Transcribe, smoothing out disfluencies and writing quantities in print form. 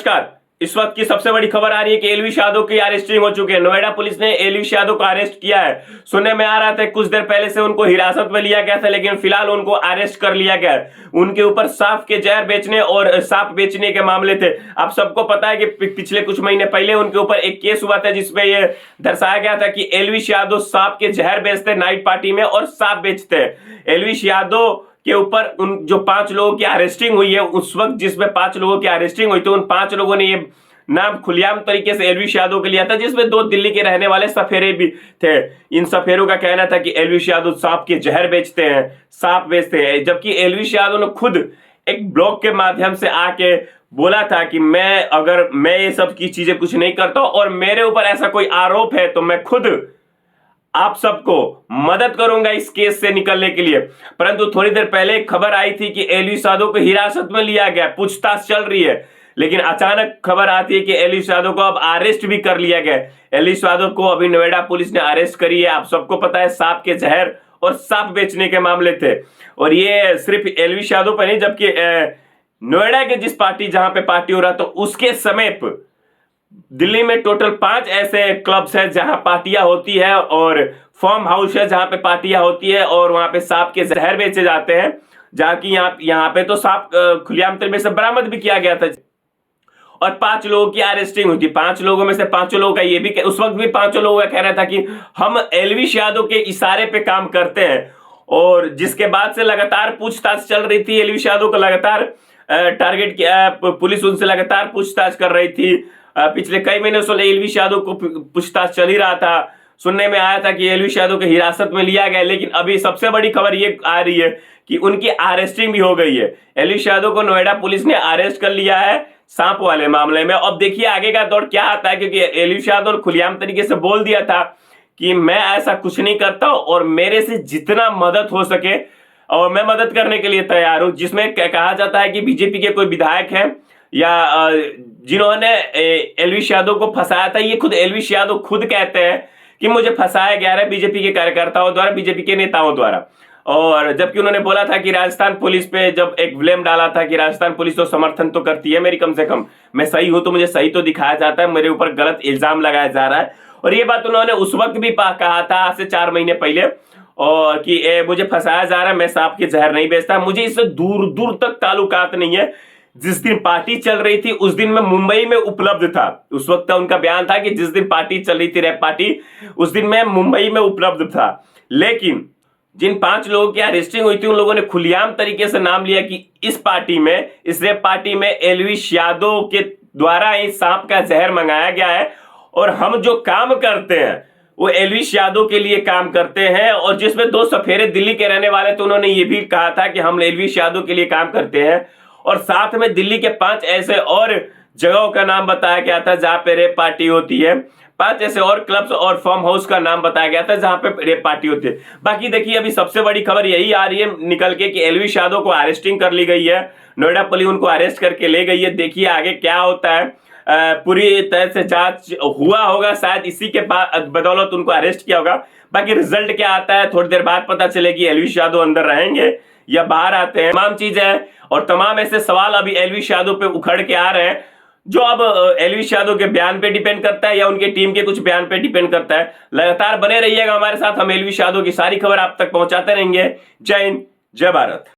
नमस्कार। इस वक्त की सबसे बड़ी खबर आ रही है कि एलविश यादव की अरेस्टिंग हो चुकी है। नोएडा पुलिस ने एलविश यादव को अरेस्ट किया है। सुनने में आ रहा था कुछ देर पहले से उनको हिरासत में लिया गया था, लेकिन फिलहाल उनको अरेस्ट कर लिया गया है। उनके ऊपर सांप के जहर बेचने और सांप बेचने के मामले थे। आप सबको पता है कि पिछले कुछ महीने पहले उनके ऊपर एक केस हुआ था जिसमें यह दर्शाया गया था कि एलविश यादव सांप के जहर बेचते नाइट पार्टी में और सांप बेचते हैं। एलविश यादव के ऊपर उन जो 5 लोगों की अरेस्टिंग हुई है, उस वक्त जिसमें 5 लोगों की अरेस्टिंग हुई थी, उन 5 लोगों ने ये नाम खुलेआम तरीके से एलविश यादव के लिया था, जिसमें 2 दिल्ली के रहने वाले सफेरे भी थे। इन सफेरों का कहना था कि एलविश यादव सांप के जहर बेचते हैं, सांप बेचते हैं, जबकि एलविश यादव ने खुद एक ब्लॉग के माध्यम से आके बोला था कि मैं ये सब की चीजें कुछ नहीं करता और मेरे ऊपर ऐसा कोई आरोप है तो मैं खुद आप सबको मदद करूंगा इस केस से निकलने के लिए। परंतु थोड़ी देर पहले एक खबर आई थी कि एलविश यादव को हिरासत में लिया गया, पूछताछ चल रही है, लेकिन अचानक खबर आती है कि एलविश यादव को अब अरेस्ट भी कर लिया गया। एलविश यादव को अभी नोएडा पुलिस ने अरेस्ट करी है। आप सबको पता है सांप के जहर और सांप बेचने के मामले थे, और ये सिर्फ एलविश यादव पर नहीं, जबकि नोएडा के जिस पार्टी जहां पे पार्टी हो रहा था उसके समीप दिल्ली में टोटल 5 ऐसे क्लब्स हैं जहां पार्टियां होती है, और फार्म हाउस है जहां पे पार्टियां होती है, और वहां पे सांप के जहर बेचे जाते हैं। जहां की यहाँ पे तो सांप खुलेआम तरीके से बरामद भी किया गया था, और 5 लोगों की अरेस्टिंग हुई थी। 5 लोगों में से 5 लोगों का ये भी उस वक्त भी 5 लोगों का कहना था कि हम एलविश यादव के इशारे पे काम करते हैं, और जिसके बाद से लगातार पूछताछ चल रही थी। एलविश यादव को लगातार टारगेट किया, पुलिस उनसे लगातार पूछताछ कर रही थी। पिछले कई महीनों से एलविश यादव को पूछताछ चल ही रहा था। सुनने में आया था कि एलविश यादव को हिरासत में लिया गया, लेकिन अभी सबसे बड़ी खबर ये आ रही है कि उनकी अरेस्टिंग भी हो गई है। एलविश यादव को नोएडा पुलिस ने अरेस्ट कर लिया है सांप वाले मामले में। अब देखिए आगे का दौर क्या आता है, क्योंकि एलविश यादव ने खुलेआम तरीके से बोल दिया था कि मैं ऐसा कुछ नहीं करता और मेरे से जितना मदद हो सके और मैं मदद करने के लिए तैयार हूं। जिसमें कहा जाता है कि बीजेपी के कोई विधायक हैं या जिन्होंने एलविश यादव को फंसाया था, ये खुद एलविश यादव खुद कहते हैं कि मुझे फंसाया गया है बीजेपी के कार्यकर्ताओं द्वारा, बीजेपी के नेताओं द्वारा। और जबकि उन्होंने बोला था कि राजस्थान पुलिस पे जब एक ब्लेम डाला था कि राजस्थान पुलिस तो समर्थन तो करती है मेरी, कम से कम मैं सही हूं तो मुझे सही तो दिखाया जाता है, मेरे ऊपर गलत इल्जाम लगाया जा रहा है। और ये बात उन्होंने उस वक्त भी कहा था, आज से 4 महीने पहले, और कि मुझे फंसाया जा रहा है, मैं सांप के जहर नहीं बेचता, मुझे इससे दूर दूर तक ताल्लुकात नहीं है। जिस दिन पार्टी चल रही थी उस दिन मैं मुंबई में उपलब्ध था। उस वक्त उनका बयान था कि जिस दिन पार्टी चल रही थी रैप पार्टी, उस दिन मैं मुंबई में उपलब्ध था। लेकिन जिन 5 लोगों की अरेस्टिंग हुई थी उन लोगों ने खुलेआम तरीके से नाम लिया कि इस पार्टी में, इस रैप पार्टी में एलविश यादव के द्वारा ही सांप का जहर मंगाया गया है, और हम जो काम करते हैं वो एलविश यादव के लिए काम करते हैं। और जिसमें 2 सफेरे दिल्ली के रहने वाले थे, उन्होंने ये भी कहा था कि हम एलविश यादव के लिए काम करते हैं। और साथ में दिल्ली के 5 ऐसे और जगहों का नाम बताया गया था जहां पे रेप पार्टी होती है। 5 ऐसे और क्लब्स और फार्म हाउस का नाम बताया गया था जहां पे रेप पार्टी होती है। बाकी देखिए अभी सबसे बड़ी खबर यही आ रही है निकल के कि एलविश यादव को अरेस्टिंग कर ली गई है। नोएडा पुलिस उनको अरेस्ट करके ले गई है। देखिए आगे क्या होता है। पूरी तरह से जांच हुआ होगा, शायद इसी के बदौलत उनको अरेस्ट किया होगा। बाकी रिजल्ट क्या आता है थोड़ी देर बाद पता चलेगी। एलविश यादव अंदर रहेंगे या बाहर आते हैं, तमाम चीजें और तमाम ऐसे सवाल अभी एलविश यादव पे उखड़ के आ रहे हैं, जो अब एलविश यादव के बयान पे डिपेंड करता है या उनके टीम के कुछ बयान पे डिपेंड करता है। लगातार बने रहिएगा हमारे साथ, हम एलविश यादव की सारी खबर आप तक पहुंचाते रहेंगे। जय हिंद, जय भारत।